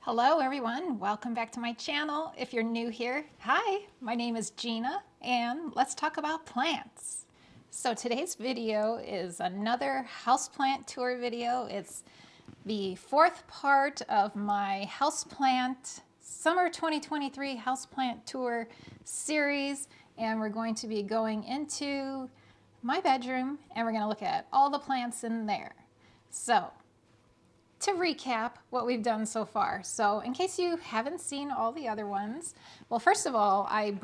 Hello everyone, welcome back to my channel. If you're new here, hi, my name is Gina and let's talk about plants. So today's video is another houseplant tour video. It's the fourth part of my houseplant summer 2023 houseplant tour series, and we're going to be going into my bedroom and we're going to look at all the plants in there. So to recap what we've done so far. So in case you haven't seen all the other ones, well, first of all, I'm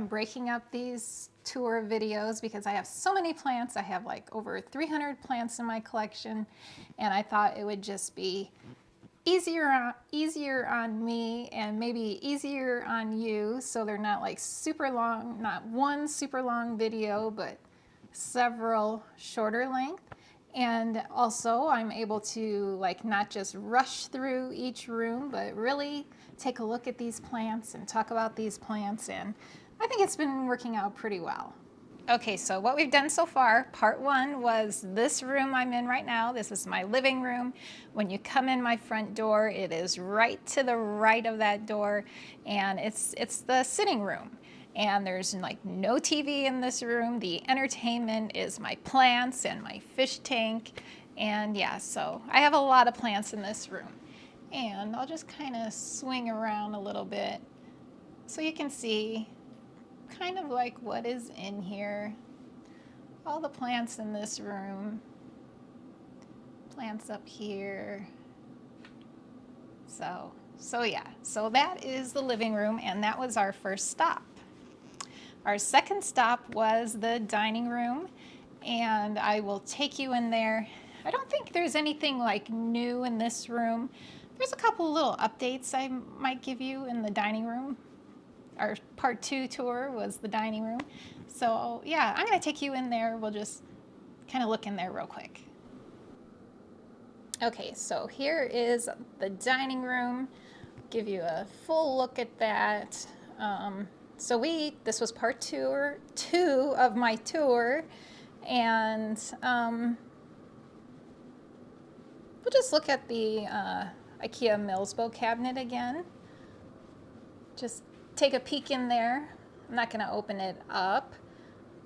breaking up these tour videos because I have so many plants. I have like over 300 plants in my collection, and I thought it would just be easier on me and maybe easier on you, so they're not like super long, not one super long video, but several shorter length. And also I'm able to like not just rush through each room, but really take a look at these plants and talk about these plants, and I think it's been working out pretty well. Okay, so what we've done so far, part one was this room I'm in right now. This is my living room. When you come in my front door, it is right to the right of that door, and it's the sitting room. And there's like no TV in this room. The entertainment is my plants and my fish tank. And yeah, so I have a lot of plants in this room. And I'll just kind of swing around a little bit so you can see kind of like what is in here. All the plants in this room. Plants up here. So yeah, so that is the living room, and that was our first stop. Our second stop was the dining room, and I will take you in there. I don't think there's anything like new in this room. There's a couple little updates I might give you in the dining room. Our part two tour was the dining room. So yeah, I'm gonna take you in there. We'll just kind of look in there real quick. Okay, so here is the dining room. Give you a full look at that. This was part two of my tour, and we'll just look at the IKEA Millsbo cabinet again. Just take a peek in there. I'm not going to open it up,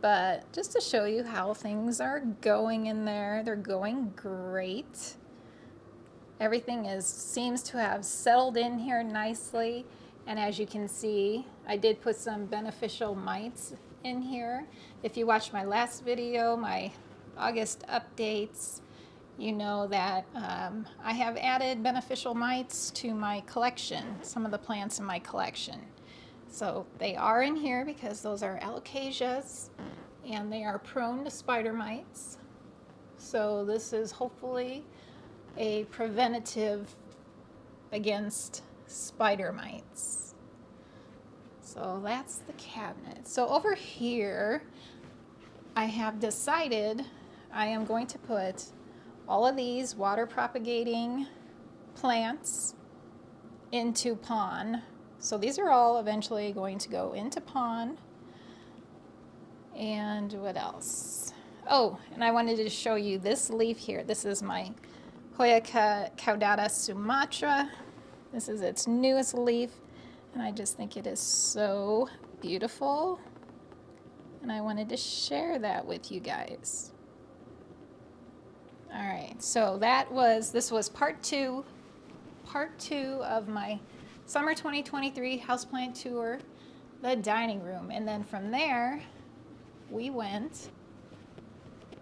but just to show you how things are going in there. They're going great. Everything seems to have settled in here nicely. And as you can see, I did put some beneficial mites in here. If you watched my last video, my August updates, you know that I have added beneficial mites to my collection, some of the plants in my collection. So they are in here because those are alocasias and they are prone to spider mites. So this is hopefully a preventative against spider mites. So that's the cabinet. So over here, I have decided I am going to put all of these water propagating plants into pond. So these are all eventually going to go into pond. And what else? Oh, and I wanted to show you this leaf here. This is my Hoya caudata Sumatra. This is its newest leaf, and I just think it is so beautiful, and I wanted to share that with you guys. All right, so this was part two of my summer 2023 houseplant tour, the dining room, and then from there we went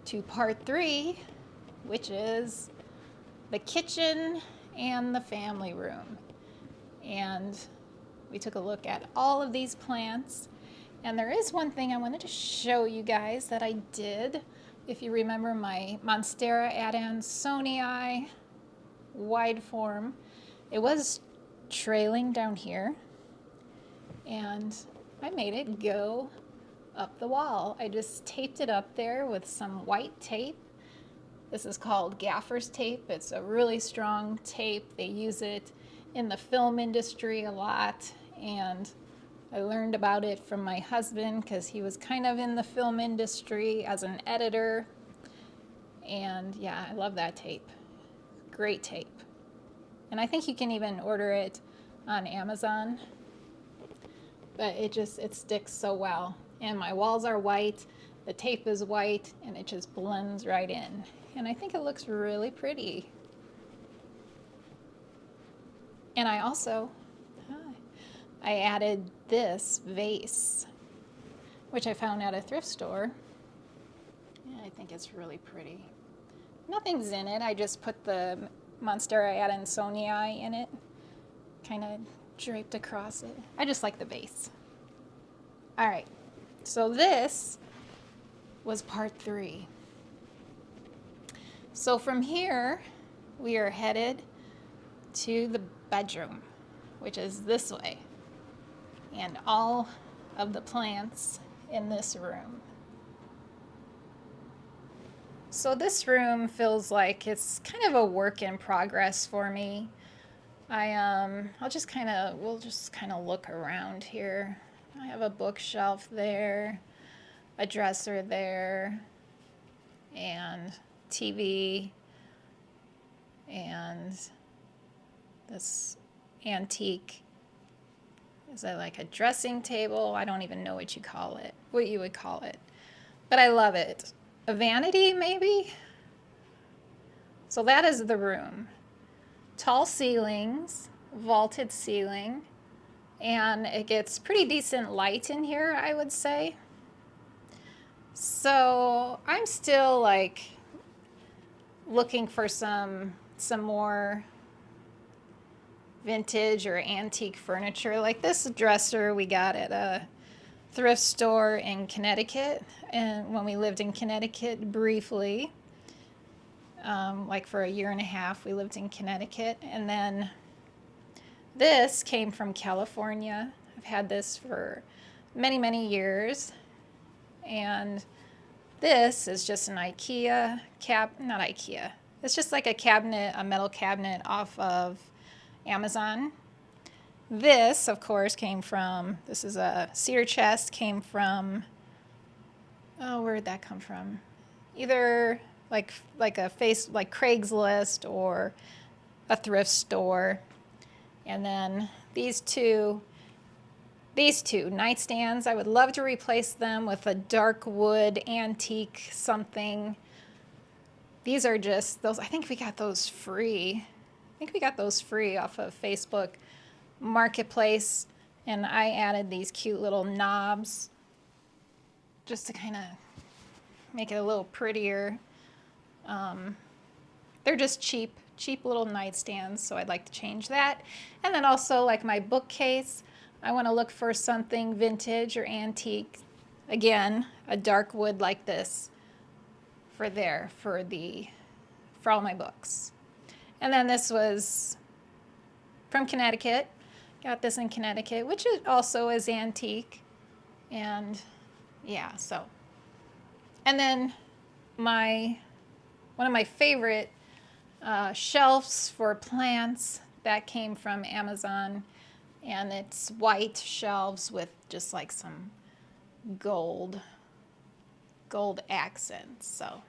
to part three, which is the kitchen and the family room. And we took a look at all of these plants, and there is one thing I wanted to show you guys that I did. If you remember my Monstera adansonii wide form, it was trailing down here, and I made it go up the wall. I just taped it up there with some white tape. This is called gaffer's tape. It's a really strong tape. They use it in the film industry a lot, and I learned about it from my husband because he was kind of in the film industry as an editor. And yeah, I love that tape. Great tape. And I think you can even order it on Amazon, but it sticks so well. And my walls are white, the tape is white, and it just blends right in. And I think it looks really pretty. And I also, I added this vase, which I found at a thrift store. Yeah, I think it's really pretty. Nothing's in it. I just put the Monstera Adansonii in it, kind of draped across it. I just like the vase. All right, so this was part 3. So from here, we are headed to the bedroom, which is this way, and all of the plants in this room. So this room feels like it's kind of a work in progress for me. We'll just kind of look around here. I have a bookshelf there, a dresser there, and TV, and this antique, is that like a dressing table? I don't even know what you would call it, but I love it. A vanity, maybe? So that is the room. Tall ceilings, vaulted ceiling, and it gets pretty decent light in here, I would say. So I'm still like looking for some more vintage or antique furniture. Like this dresser we got at a thrift store in Connecticut, and when we lived in Connecticut briefly, like for a year and a half we lived in Connecticut. And then this came from California. I've had this for many years, and this is just an IKEA not IKEA, it's just like a cabinet, a metal cabinet off of Amazon. This, of course, this is a cedar chest, came from, oh, where did that come from? Either like Craigslist or a thrift store. And then these two nightstands, I would love to replace them with a dark wood antique something. These are just those, I think we got those free. Off of Facebook Marketplace, and I added these cute little knobs just to kind of make it a little prettier. They're just cheap little nightstands, so I'd like to change that. And then also, like my bookcase, I want to look for something vintage or antique. Again, a dark wood like this for all my books. And then this was from Connecticut. Got this in Connecticut, which also is antique. And yeah, so. And then one of my favorite shelves for plants that came from Amazon, and it's white shelves with just like some gold accents. So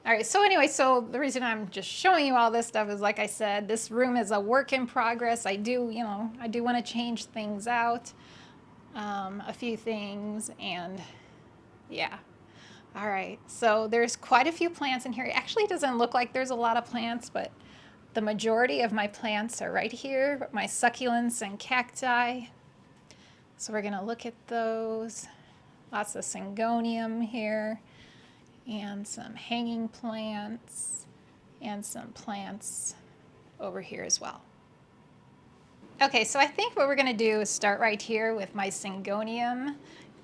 all right, so anyway, so the reason I'm just showing you all this stuff is, like I said, this room is a work in progress. I do want to change things out, a few things, and yeah. All right, so there's quite a few plants in here. It actually doesn't look like there's a lot of plants, but the majority of my plants are right here, my succulents and cacti. So we're gonna look at those. Lots of Syngonium here, and some hanging plants, and some plants over here as well. Okay, so I think what we're gonna do is start right here with my Syngonium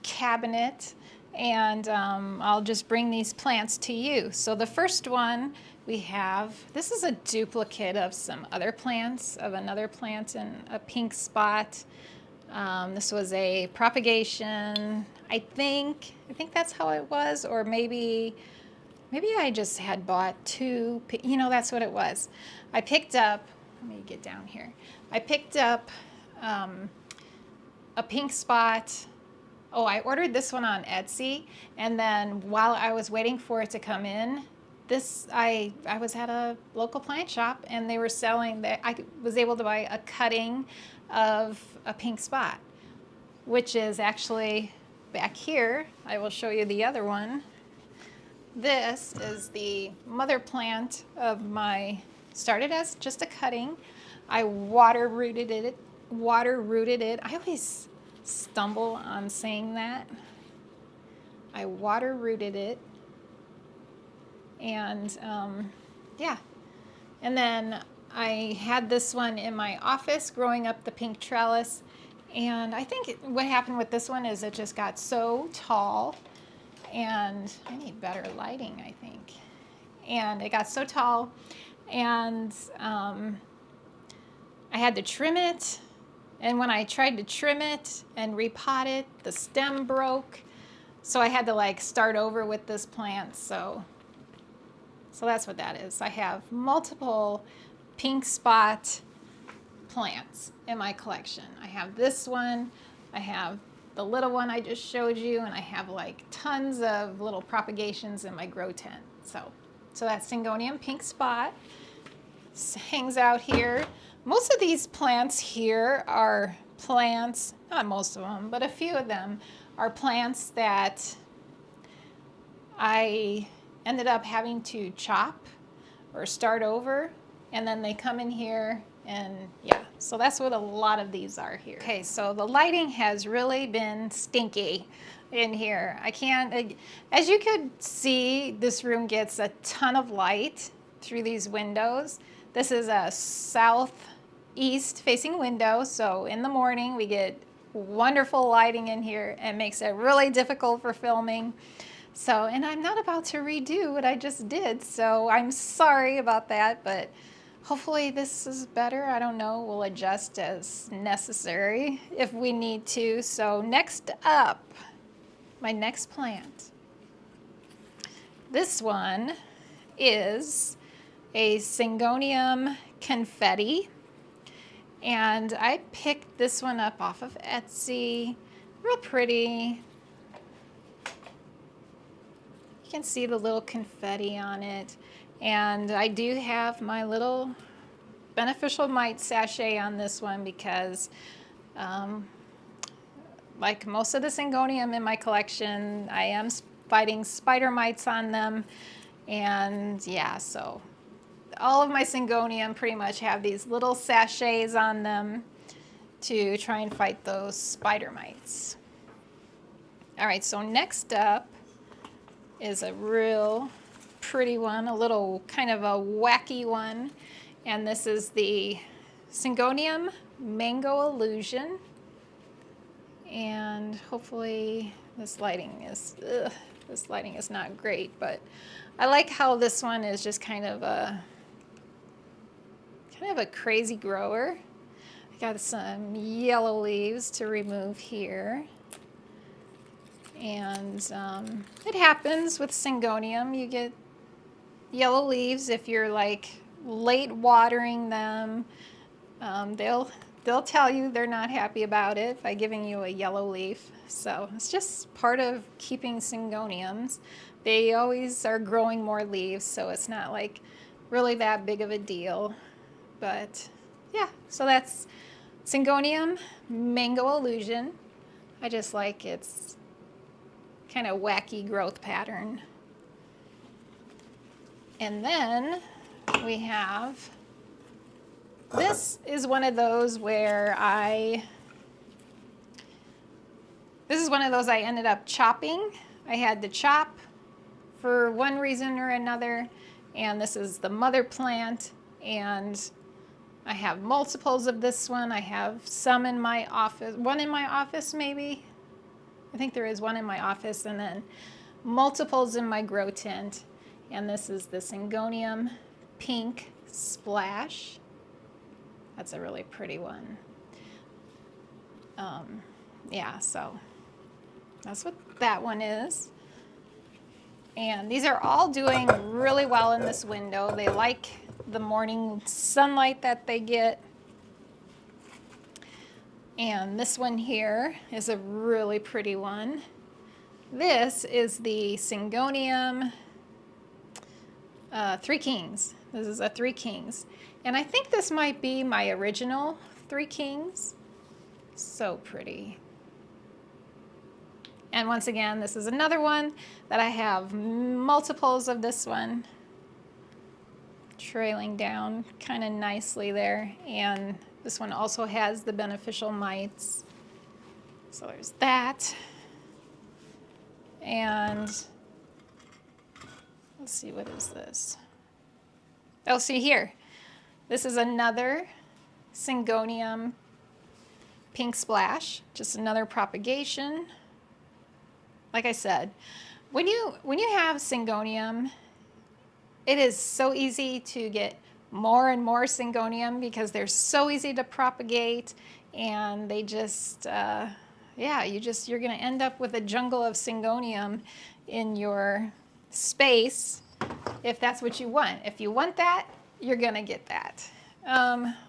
cabinet, and I'll just bring these plants to you. So the first one we have, this is a duplicate of some other plants, of another plant in a pink spot. This was a propagation. I think that's how it was, or maybe I just had bought two. That's what it was. I picked up, let me get down here. I picked up a pink spot. Oh, I ordered this one on Etsy, and then while I was waiting for it to come in, this, I was at a local plant shop and they were selling that. I was able to buy a cutting of a pink spot, which is actually back here. I will show you the other one. This is the mother plant of my, started as just a cutting. I water rooted it. I always stumble on saying that. I water rooted it. And yeah. And then I had this one in my office growing up the pink trellis. And I think what happened with this one is it just got so tall. And I need better lighting, I think. And it got so tall, and I had to trim it. And when I tried to trim it and repot it, the stem broke. So I had to like start over with this plant. So that's what that is. I have multiple pink spot plants in my collection. I have this one. I have the little one I just showed you, and I have like tons of little propagations in my grow tent. So that's Syngonium pink spot. This hangs out here. Most of these plants here are plants, not most of them, but a few of them are plants that I ended up having to chop or start over, and then they come in here. And yeah, so that's what a lot of these are here. Okay, so the lighting has really been stinky in here. I can't, as you could see, this room gets a ton of light through these windows. This is a southeast facing window, so in the morning we get wonderful lighting in here and makes it really difficult for filming. So, and I'm not about to redo what I just did, so I'm sorry about that, but hopefully this is better. I don't know. We'll adjust as necessary if we need to. So next up, my next plant. This one is a Syngonium confetti. And I picked this one up off of Etsy. Real pretty. You can see the little confetti on it. And I do have my little beneficial mite sachet on this one because like most of the Syngonium in my collection, I am fighting spider mites on them. And yeah, so all of my Syngonium pretty much have these little sachets on them to try and fight those spider mites. All right, so next up is a real pretty one, a little kind of a wacky one, and this is the Syngonium Mango Illusion. And hopefully this lighting is not great, but I like how this one is just kind of a crazy grower. I got some yellow leaves to remove here. And it happens with Syngonium. You get yellow leaves if you're like late watering them. They'll tell you they're not happy about it by giving you a yellow leaf. So it's just part of keeping Syngoniums. They always are growing more leaves, so it's not like really that big of a deal. But yeah, so that's Syngonium Mango Illusion. I just like its kind of wacky growth pattern. And then we have, this is one of those where this is one of those I ended up chopping. I had to chop for one reason or another, and this is the mother plant, and I have multiples of this one. I have some in my office, one in my office maybe. I think there is one in my office, and then multiples in my grow tent. And this is the Syngonium Pink Splash. That's a really pretty one. Yeah, so that's what that one is. And these are all doing really well in this window. They like the morning sunlight that they get. And this one here is a really pretty one. This is the Syngonium Three Kings. This is a Three Kings. And I think this might be my original Three Kings. So pretty. And once again, this is another one that I have multiples of this one trailing down kind of nicely there. And this one also has the beneficial mites. So there's that. And let's see, what is this? Oh, see here. This is another Syngonium Pink Splash, just another propagation. Like I said, when you have Syngonium, it is so easy to get more and more Syngonium because they're so easy to propagate, and they just, yeah, you're going to end up with a jungle of Syngonium in your space if that's what you want. If you want that, you're going to get that.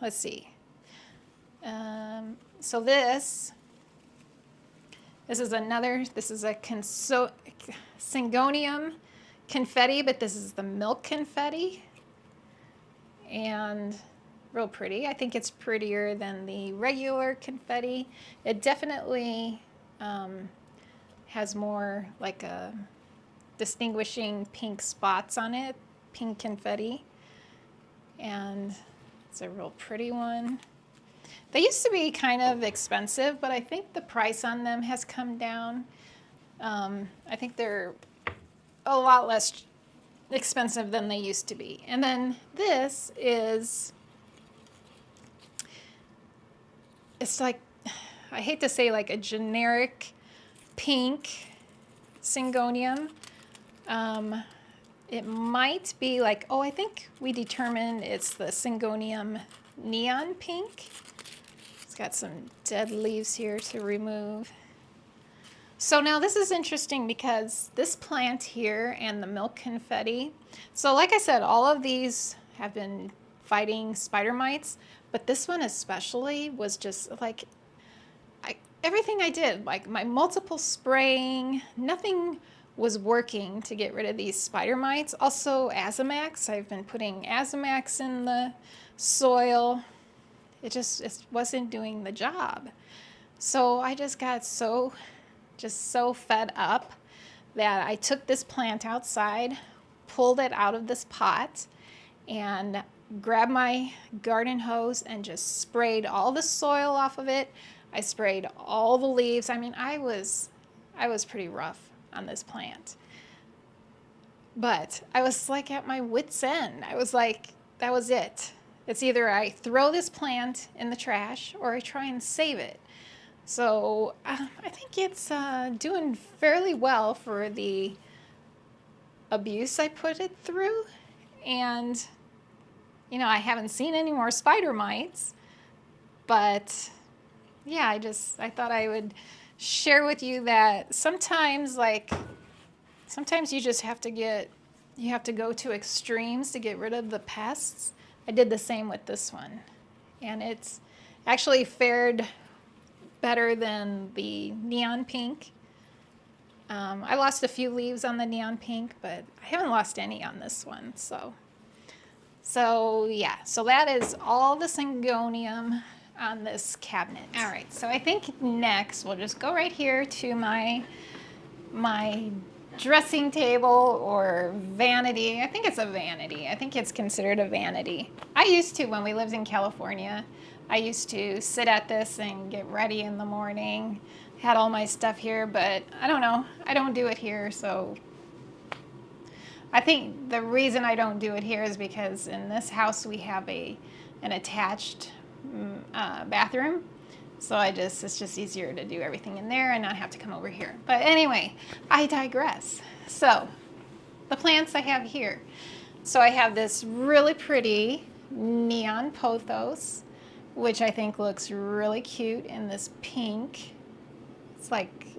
Let's see. So this is a Syngonium confetti, but this is the milk confetti, and real pretty. I think it's prettier than the regular confetti. It definitely has more like a distinguishing pink spots on it, pink confetti, and it's a real pretty one. They used to be kind of expensive, but I think the price on them has come down. I think they're a lot less expensive than they used to be. And then this is, it's like, I hate to say like a generic pink Syngonium. It might be like, oh, I think we determined it's the Syngonium neon pink. It's got some dead leaves here to remove. So now this is interesting because this plant here and the milk confetti, so like I said, all of these have been fighting spider mites, but this one especially was just like, everything I did, like my multiple spraying, nothing was working to get rid of these spider mites. Also Azamax, I've been putting Azamax in the soil. It wasn't doing the job. So I just got so fed up that I took this plant outside, pulled it out of this pot, and grabbed my garden hose and just sprayed all the soil off of it. I sprayed all the leaves. I mean, I was pretty rough on this plant. But I was like at my wit's end. I was like, that was it. It's either I throw this plant in the trash or I try and save it. So I think it's doing fairly well for the abuse I put it through. And, you know, I haven't seen any more spider mites. But, yeah, I thought I would share with you that sometimes you just have to go to extremes to get rid of the pests. I did the same with this one, and it's actually fared better than the neon pink. I lost a few leaves on the neon pink, but I haven't lost any on this one. So yeah, so that is all the Syngonium on this cabinet. All right, so I think next we'll just go right here to my dressing table or vanity. I think it's a vanity. I think it's considered a vanity. I used to, when we lived in California, I used to sit at this and get ready in the morning. Had all my stuff here, but I don't know. I don't do it here, so I think the reason I don't do it here is because in this house we have an attached bathroom. So it's just easier to do everything in there and not have to come over here. But anyway, I digress. So the plants I have here. So I have this really pretty neon pothos, which I think looks really cute in this pink.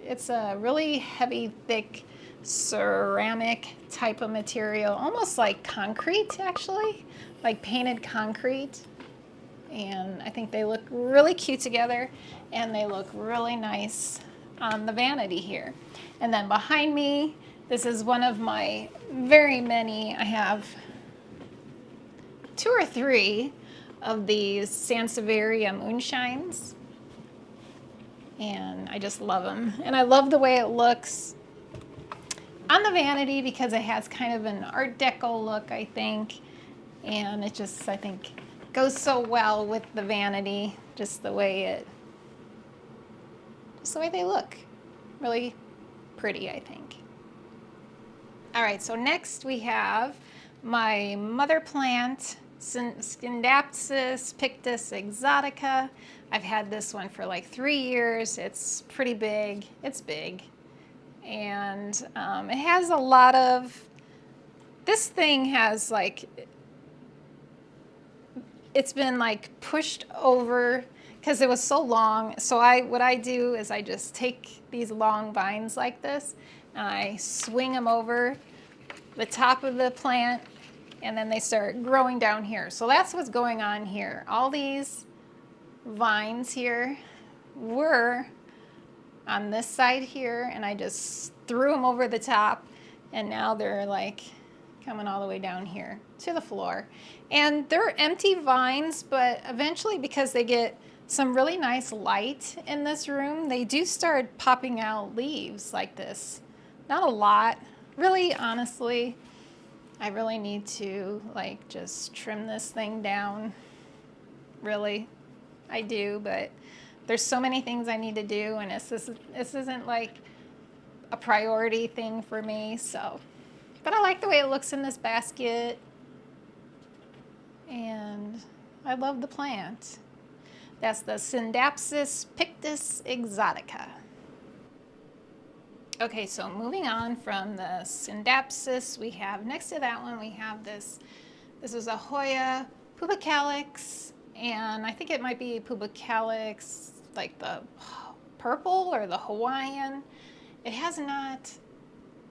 It's a really heavy, thick ceramic type of material, almost like concrete actually, like painted concrete. And I think they look really cute together, and they look really nice on the vanity here. And then behind me, this is one of my very many. I have 2 or 3 of these Sansevieria moonshines, and I just love them. And I love the way it looks on the vanity because it has kind of an Art Deco look, I think, and it just, I think, goes so well with the vanity, just the way they look. Really pretty, I think. All right, so next we have my mother plant, Scindapsus pictus exotica. I've had this one for like 3 years. It's pretty big. It's big. And it has a lot of, this thing has like, it's been like pushed over because it was so long. So what I do is I just take these long vines like this and I swing them over the top of the plant, and then they start growing down here. So that's what's going on here. All these vines here were on this side here, and I just threw them over the top, and now they're like coming all the way down here to the floor. And they're empty vines, but eventually, because they get some really nice light in this room, they do start popping out leaves like this. Not a lot. Really, honestly, I really need to like just trim this thing down. Really, I do, but there's so many things I need to do, and this isn't like a priority thing for me, so. But I like the way it looks in this basket, and I love the plant. That's the Scindapsus pictus exotica. Okay, so moving on from the Scindapsus, we have, next to that one, we have this is a Hoya pubicalyx, and I think it might be pubicalyx, like the purple or the Hawaiian. It has not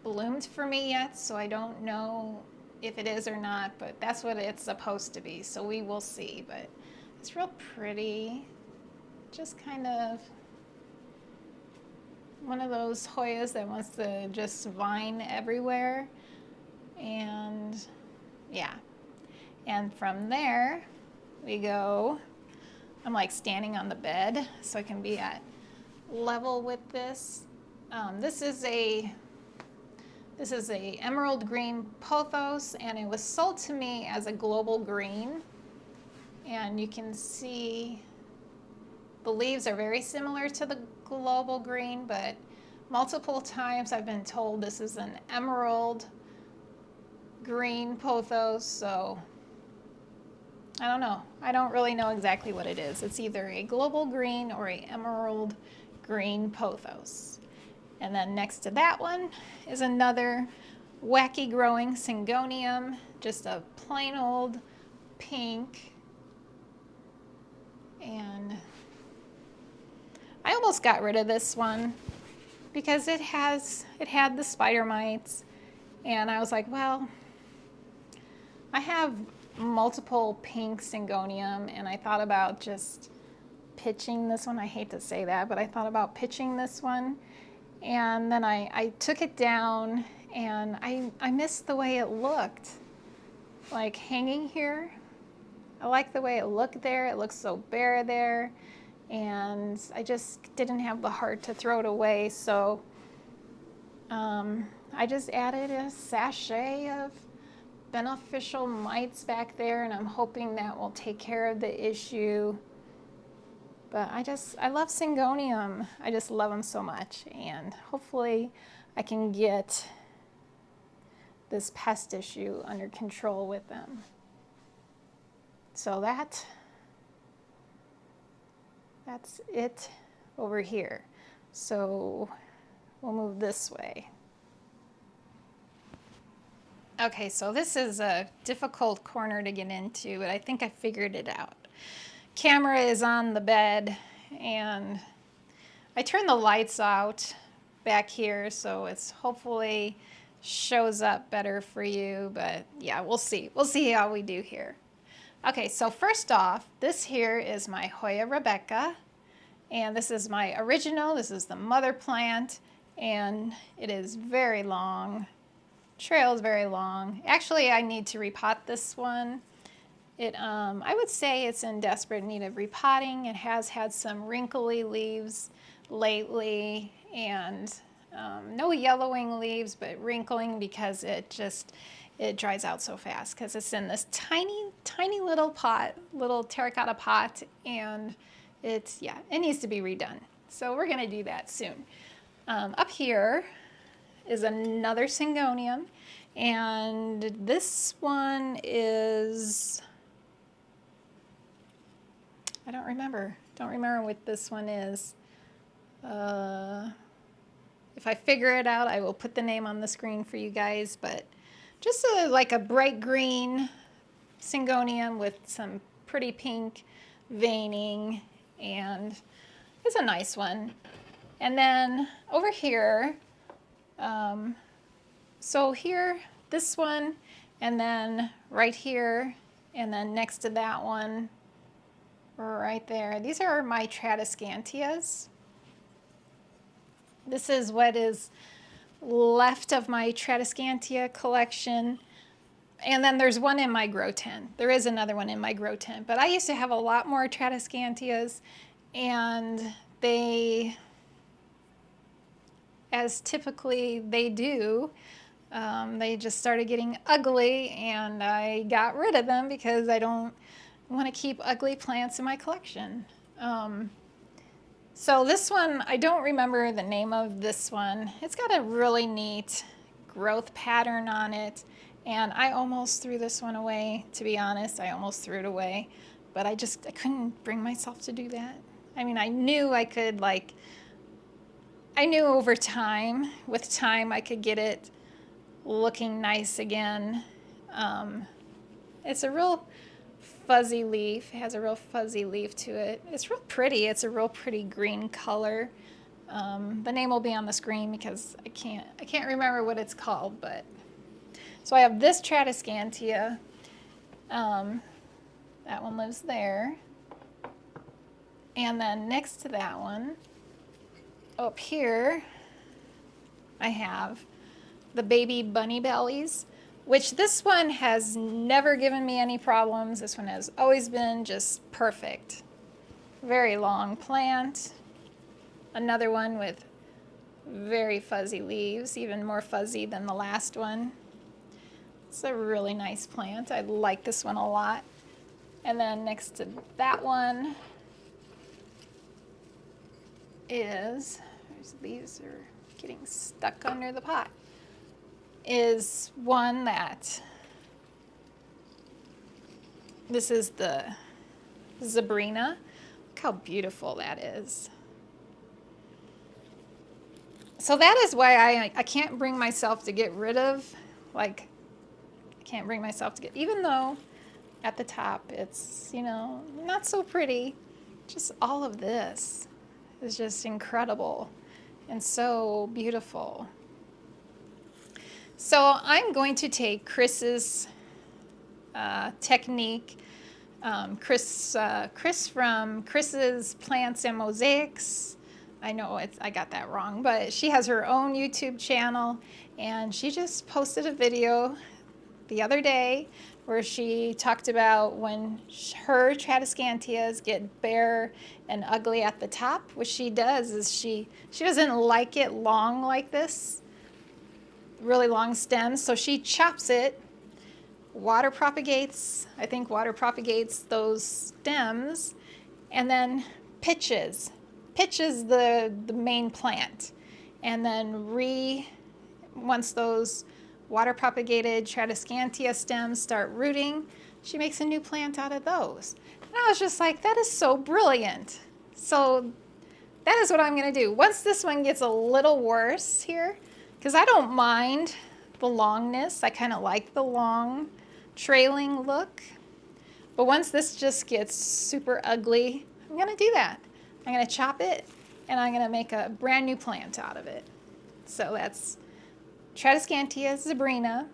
bloomed for me yet, so I don't know if it is or not, but that's what it's supposed to be, so we will see. But it's real pretty, just kind of one of those Hoyas that wants to just vine everywhere. And yeah, and from there we go, I'm like standing on the bed so I can be at level with this. This is a emerald green pothos, and it was sold to me as a global green, and you can see the leaves are very similar to the global green, but multiple times I've been told this is an emerald green pothos, so I don't know. I don't really know exactly what it is. It's either a global green or a emerald green pothos. And then next to that one is another wacky growing Syngonium, just a plain old pink. And I almost got rid of this one because it had the spider mites, and I was like, well, I have multiple pink Syngonium, and I thought about just pitching this one. I hate to say that, but I thought about pitching this one, and then I took it down, and I missed the way it looked, like hanging here. I like the way it looked there. It looks so bare there. And I just didn't have the heart to throw it away, so I just added a sachet of beneficial mites back there, and I'm hoping that will take care of the issue. But I love Syngonium. I just love them so much, and hopefully I can get this pest issue under control with them. So that's it over here. So we'll move this way. Okay, so this is a difficult corner to get into, but I think I figured it out. Camera is on the bed, and I turned the lights out back here, so it's hopefully shows up better for you, but yeah, we'll see. We'll see how we do here. Okay, so first off, this here is my Hoya Rebecca, and this is my original. This is the mother plant, and it is very long. Trail is very long. Actually, I need to repot this one. I would say it's in desperate need of repotting. It has had some wrinkly leaves lately, and no yellowing leaves, but wrinkling because it dries out so fast because it's in this tiny little pot, little terracotta pot, and it needs to be redone. So we're gonna do that soon. Up here is another Syngonium, and this one is, I don't remember what this one is. If I figure it out, I will put the name on the screen for you guys, but just like a bright green Syngonium with some pretty pink veining, and it's a nice one. And then over here, so here, this one, and then right here, and then next to that one, right there. These are my Tradescantias. This is what is left of my Tradescantia collection. And then there's one in my grow tent. There is another one in my grow tent. But I used to have a lot more Tradescantias, and they, as typically they do, they just started getting ugly, and I got rid of them because I don't want to keep ugly plants in my collection. So this one, I don't remember the name of this one. It's got a really neat growth pattern on it, and I almost threw this one away, to be honest. I almost threw it away, but I couldn't bring myself to do that. I mean, I knew I could, like, I knew over time, with time, I could get it looking nice again. It's a real fuzzy leaf. It has a real fuzzy leaf to it. It's real pretty. It's a real pretty green color. The name will be on the screen because I can't remember what it's called, but so I have this Tradescantia. That one lives there. And then next to that one, up here, I have the baby bunny bellies, which this one has never given me any problems. This one has always been just perfect. Very long plant. Another one with very fuzzy leaves, even more fuzzy than the last one. It's a really nice plant. I like this one a lot. And then next to that one is, these are getting stuck under the pot, is one that, this is the Zebrina. Look how beautiful that is. So that is why I can't bring myself to get rid of, like, I can't bring myself to get, even though at the top it's, you know, not so pretty, just all of this is just incredible and so beautiful. So I'm going to take Chris's technique, Chris from Chris's Plants and Mosaics. I know I got that wrong, but she has her own YouTube channel, and she just posted a video the other day where she talked about when her Tradescantias get bare and ugly at the top. What she does is she doesn't like it long like this, really long stems, so she chops it, water propagates, I think water propagates those stems, and then pitches the main plant. And then once those water propagated Tradescantia stems start rooting, she makes a new plant out of those. And I was just like, that is so brilliant. So that is what I'm gonna do. Once this one gets a little worse here, because I don't mind the longness. I kind of like the long trailing look. But once this just gets super ugly, I'm going to do that. I'm going to chop it, and I'm going to make a brand new plant out of it. So that's Tradescantia zebrina.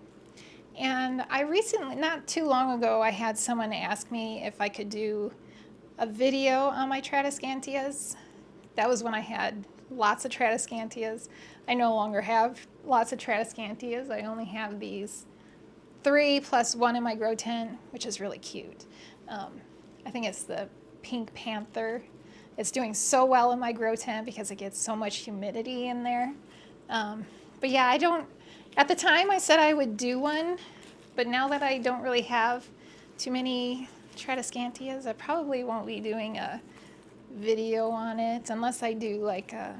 And I recently, not too long ago, I had someone ask me if I could do a video on my Tradescantias. That was when I had lots of Tradescantias. I no longer have lots of Tradescantias. I only have these 3 plus 1 in my grow tent, which is really cute. I think it's the Pink Panther. It's doing so well in my grow tent because it gets so much humidity in there. But yeah, at the time I said I would do one, but now that I don't really have too many Tradescantias, I probably won't be doing a video on it unless I do like a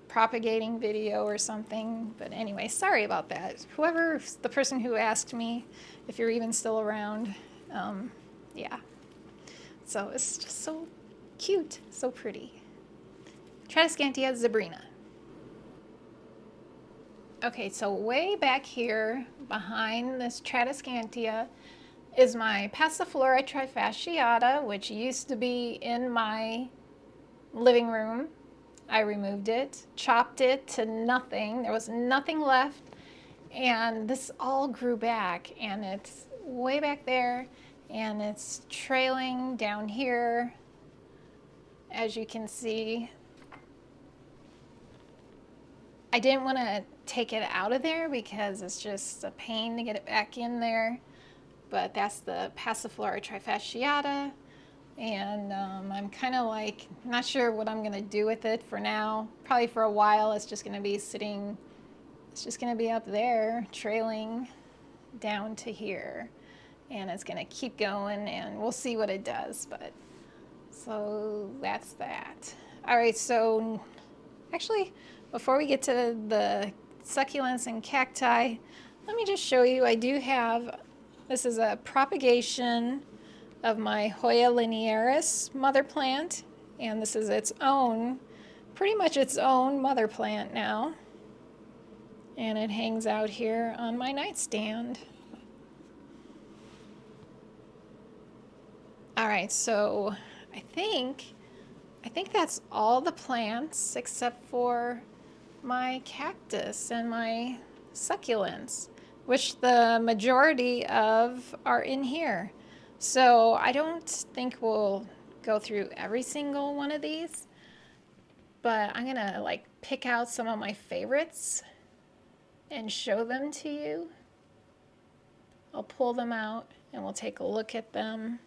propagating video or something. But anyway, sorry about that. The person who asked me, if you're even still around, yeah. So it's just so cute, so pretty. Tradescantia zebrina. Okay, so way back here behind this Tradescantia is my Passiflora trifasciata, which used to be in my living room. I removed it, chopped it to nothing. There was nothing left. And this all grew back, and it's way back there, and it's trailing down here, as you can see. I didn't want to take it out of there because it's just a pain to get it back in there. But that's the Passiflora trifasciata, and I'm kind of like not sure what I'm going to do with it for now. Probably for a while it's just going to be sitting, it's just going to be up there trailing down to here, and it's going to keep going, and we'll see what it does. But so that's that. All right, so actually before we get to the succulents and cacti, let me just show you. I do have, this is a propagation of my Hoya linearis mother plant, and this is its own, pretty much its own mother plant now, and it hangs out here on my nightstand. All right, so I think that's all the plants except for my cactus and my succulents, which the majority of are in here. So I don't think we'll go through every single one of these, but I'm gonna like pick out some of my favorites and show them to you. I'll pull them out and we'll take a look at them.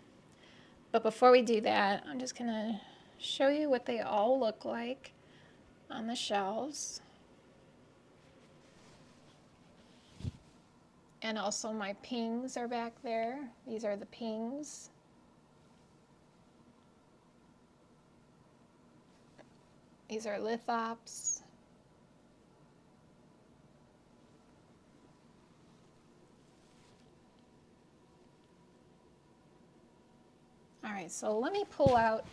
But before we do that, I'm just gonna show you what they all look like on the shelves. And also my pings are back there. These are the pings. These are lithops. All right, so let me pull out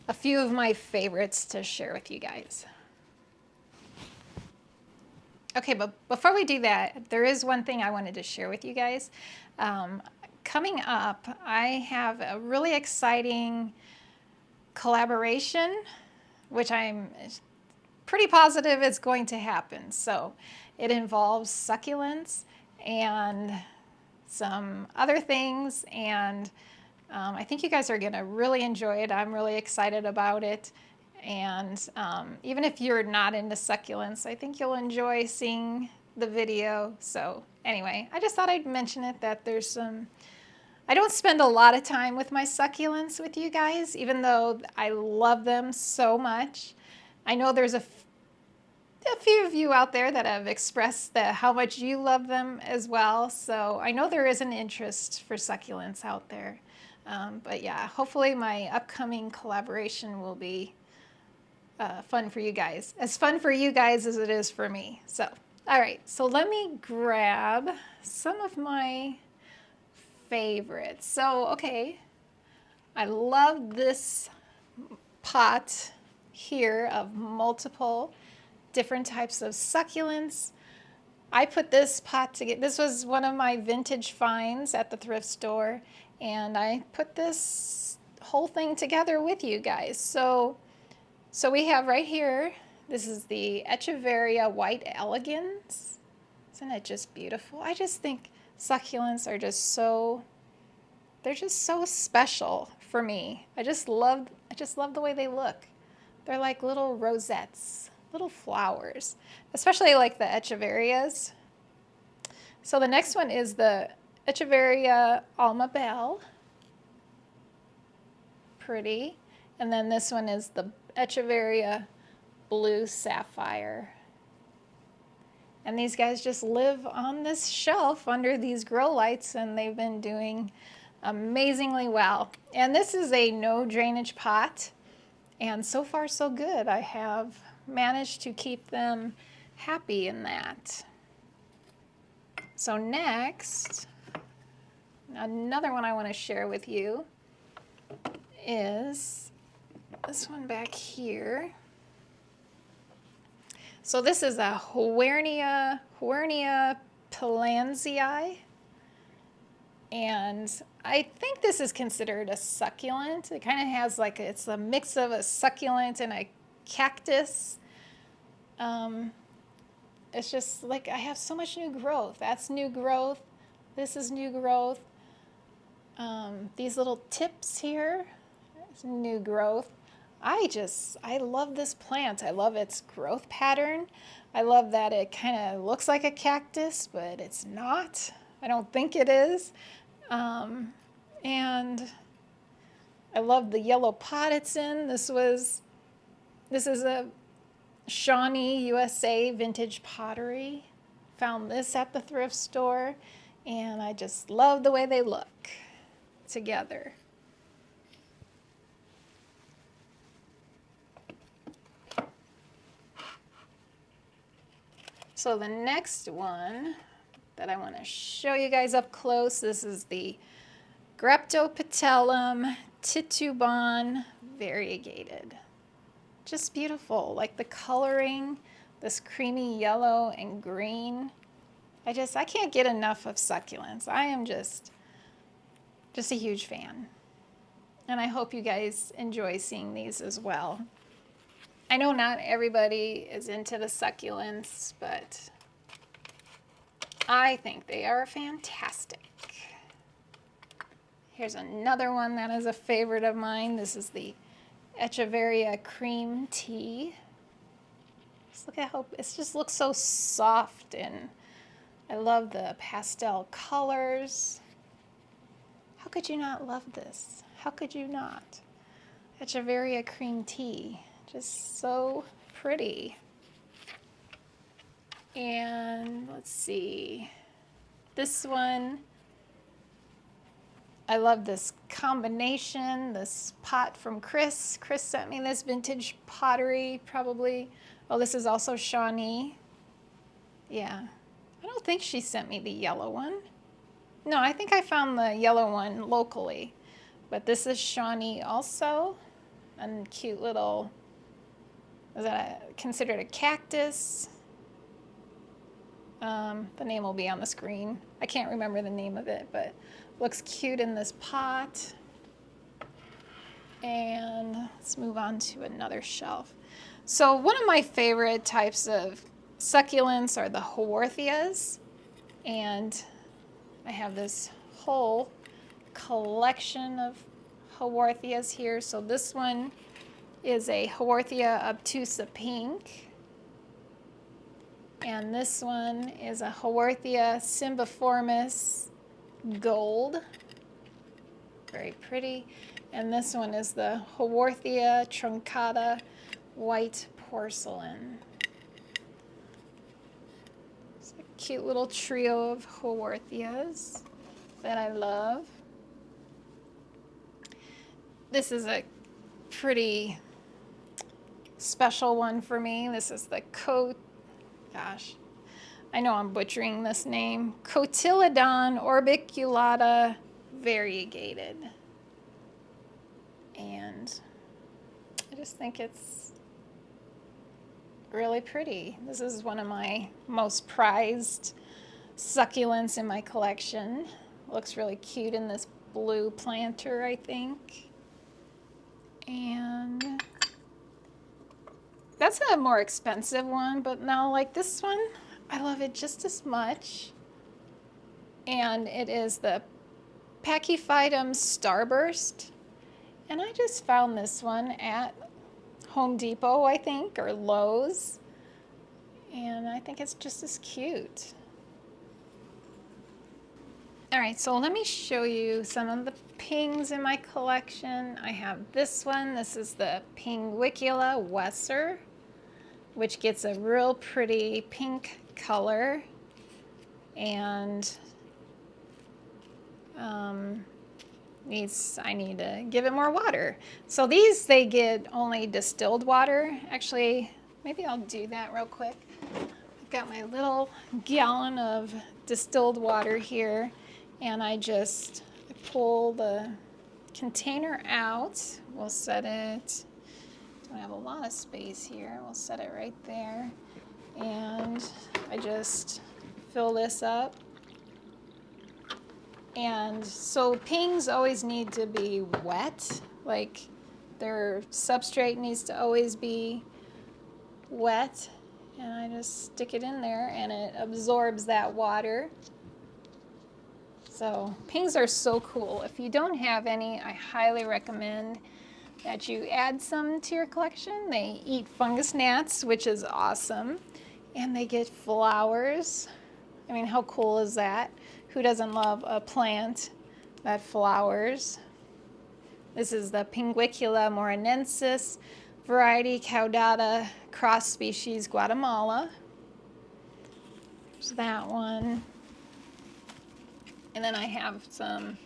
a few of my favorites to share with you guys. Okay, but before we do that, there is one thing I wanted to share with you guys. Coming up, I have a really exciting collaboration, which I'm pretty positive it's going to happen. So it involves succulents and some other things, and I think you guys are going to really enjoy it. I'm really excited about it. And even if you're not into succulents, I think you'll enjoy seeing the video. So anyway, I just thought I'd mention it, that there's some, I don't spend a lot of time with my succulents with you guys, even though I love them so much. I know there's a few of you out there that have expressed how much you love them as well. So I know there is an interest for succulents out there. But yeah, hopefully my upcoming collaboration will be fun for you guys. As fun for you guys as it is for me. So, all right, so let me grab some of my favorites. So, okay, I love this pot here of multiple different types of succulents. I put this pot together. This was one of my vintage finds at the thrift store, and I put this whole thing together with you guys. So we have right here, this is the Echeveria White Elegans. Isn't it just beautiful? I just think succulents are just so, they're just so special for me. I just love the way they look. They're like little rosettes, little flowers, especially like the Echeverias. So the next one is the Echeveria Alma Bell. Pretty. And then this one is the Echeveria Blue Sapphire. And these guys just live on this shelf under these grow lights, and they've been doing amazingly well. And this is a no drainage pot, and so far so good. I have managed to keep them happy in that. So next, another one I want to share with you is this one back here. So this is a Hoya Pilanzii, and I think this is considered a succulent. It kind of has like, it's a mix of a succulent and a cactus. It's just like, I have so much new growth. That's new growth. This is new growth. These little tips here, it's new growth. I love this plant. I love its growth pattern. I love that it kind of looks like a cactus, but it's not. I don't think it is. And I love the yellow pot it's in. This is a Shawnee USA vintage pottery. Found this at the thrift store, and I just love the way they look together. So the next one that I want to show you guys up close, this is the Graptopetellum titubon variegated. Just beautiful, like the coloring, this creamy yellow and green. I can't get enough of succulents. I am just a huge fan. And I hope you guys enjoy seeing these as well. I know not everybody is into the succulents, but I think they are fantastic. Here's another one that is a favorite of mine. This is the Echeveria Cream Tea. Just look at how it just looks so soft, and I love the pastel colors. How could you not love this? How could you not? Echeveria Cream Tea. Just so pretty. And let's see, this one, I love this combination, this pot from Chris. Chris sent me this vintage pottery, probably. Oh, this is also Shawnee. Yeah, I don't think she sent me the yellow one. No, I think I found the yellow one locally, but this is Shawnee also. And cute little, is that considered a cactus? The name will be on the screen. I can't remember the name of it, but looks cute in this pot. And let's move on to another shelf. So one of my favorite types of succulents are the Hoyas, and I have this whole collection of Hoyas here. So this one is a Hoya obtusa pink. And this one is a Hoya cymbiformis gold. Very pretty. And this one is the Hoya truncata white porcelain. It's a cute little trio of Hoyas that I love. This is a pretty special one for me. This is the gosh, I know I'm butchering this name. Cotyledon orbiculata variegated. And I just think it's really pretty. This is one of my most prized succulents in my collection. Looks really cute in this blue planter, I think. And that's a more expensive one, but now like this one, I love it just as much. And it is the Pachyphytum Starburst. And I just found this one at Home Depot, I think, or Lowe's. And I think it's just as cute. All right, so let me show you some of the pings in my collection. I have this one. This is the Pinguicula Wesser, which gets a real pretty pink color. And I need to give it more water. So these, they get only distilled water. Actually, maybe I'll do that real quick. I've got my little gallon of distilled water here, and I just pull the container out. We'll set it, don't have a lot of space here. We'll set it right there. And I just fill this up. And so pings always need to be wet, like their substrate needs to always be wet. And I just stick it in there and it absorbs that water. So pings are so cool. If you don't have any, I highly recommend that you add some to your collection. They eat fungus gnats, which is awesome. And they get flowers. I mean, how cool is that? Who doesn't love a plant that flowers? This is the Pinguicula morinensis variety caudata cross species Guatemala. There's that one. And then I have some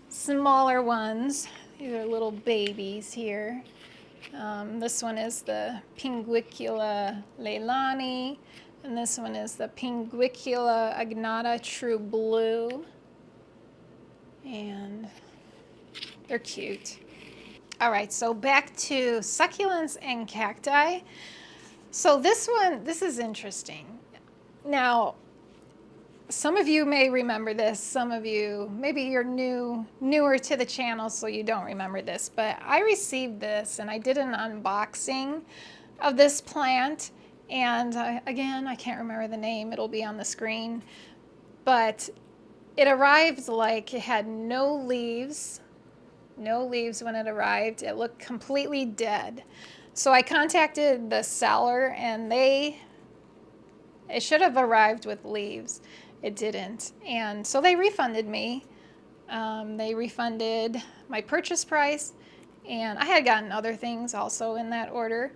smaller ones. These are little babies here. This one is the Pinguicula leilani. And this one is the Pinguicula agnata true blue. And they're cute. All right, so back to succulents and cacti. So this one, this is interesting. Now, some of you may remember this. Some of you, maybe you're newer to the channel, so you don't remember this. But I received this, and I did an unboxing of this plant. And again, I can't remember the name. It'll be on the screen. But it arrived like it had no leaves when it arrived. It looked completely dead. So I contacted the seller, and it should have arrived with leaves. It didn't. And so they refunded me. They refunded my purchase price. And I had gotten other things also in that order.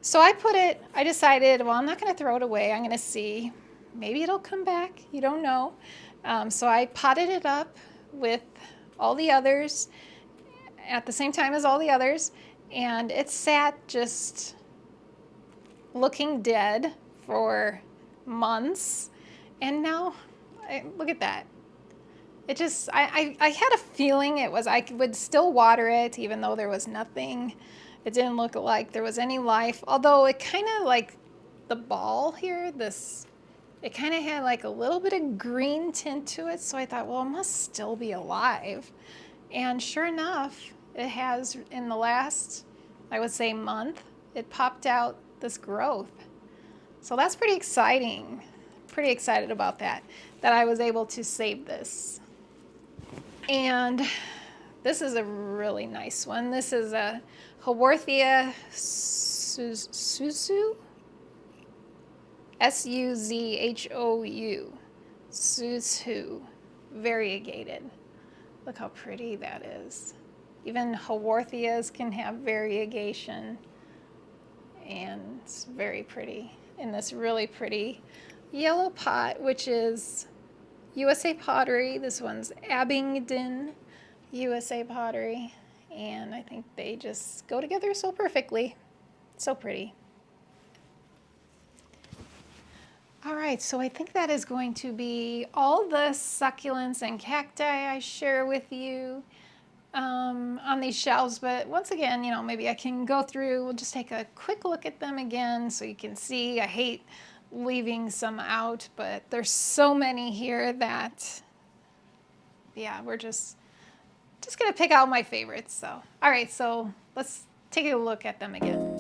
So I decided, well, I'm not going to throw it away. I'm going to see. Maybe it'll come back. You don't know. So I potted it up with all the others at the same time as all the others. And it sat just looking dead for months. And now, look at that. It just, I had a feeling I would still water it even though there was nothing. It didn't look like there was any life, although it kind of like the ball here, it kind of had like a little bit of green tint to it. So I thought, well, it must still be alive. And sure enough, it has in the last, I would say, month, it popped out this growth. So that's pretty exciting. Pretty excited about that I was able to save this. And this is a really nice one. This is a Haworthia Suzhou, S-U-Z-H-O-U, Suzhou, variegated. Look how pretty that is. Even Haworthias can have variegation, and it's very pretty in this really pretty yellow pot, which is USA Pottery. This one's Abingdon USA Pottery. And I think they just go together so perfectly. So pretty. All right, so I think that is going to be all the succulents and cacti I share with you on these shelves. But once again, maybe I can go through, we'll just take a quick look at them again so you can see. I hate leaving some out, but there's so many here that, yeah, we're just gonna pick out my favorites. So, all right, so let's take a look at them again.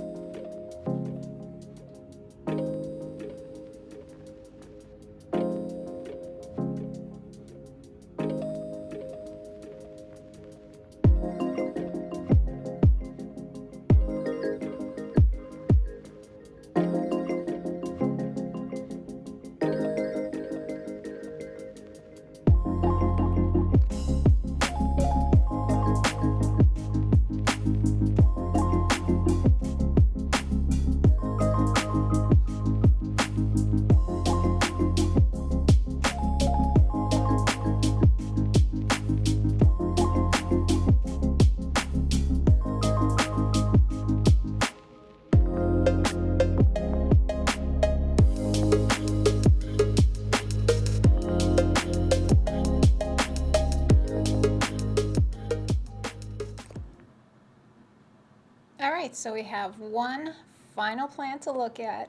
All right, so we have one final plant to look at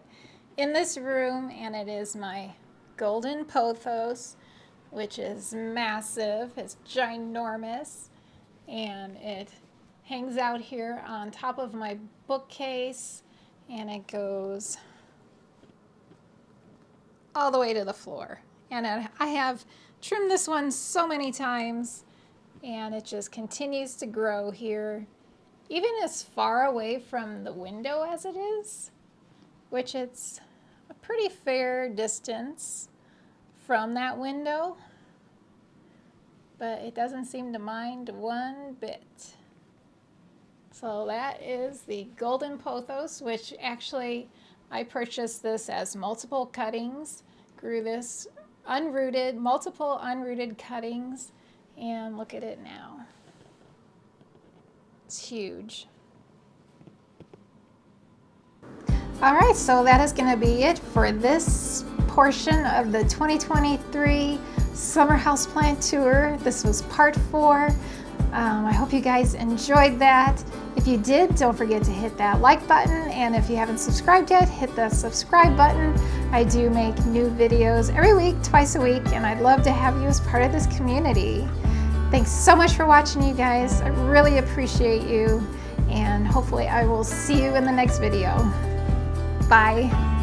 in this room, and it is my golden pothos, which is massive. It's ginormous, and it hangs out here on top of my bookcase, and it goes all the way to the floor. And I have trimmed this one so many times, and it just continues to grow here, even as far away from the window as it is, which it's a pretty fair distance from that window, but it doesn't seem to mind one bit. So that is the golden pothos, which actually I purchased this as multiple cuttings, grew this unrooted, multiple unrooted cuttings, and look at it now. It's huge. All right, so that is going to be it for this portion of the 2023 Summer Houseplant Tour. This was part 4. I hope you guys enjoyed that. If you did, don't forget to hit that like button, and if you haven't subscribed yet, hit the subscribe button. I do make new videos every week, twice a week, and I'd love to have you as part of this community. Thanks so much for watching, you guys. I really appreciate you, and hopefully I will see you in the next video. Bye.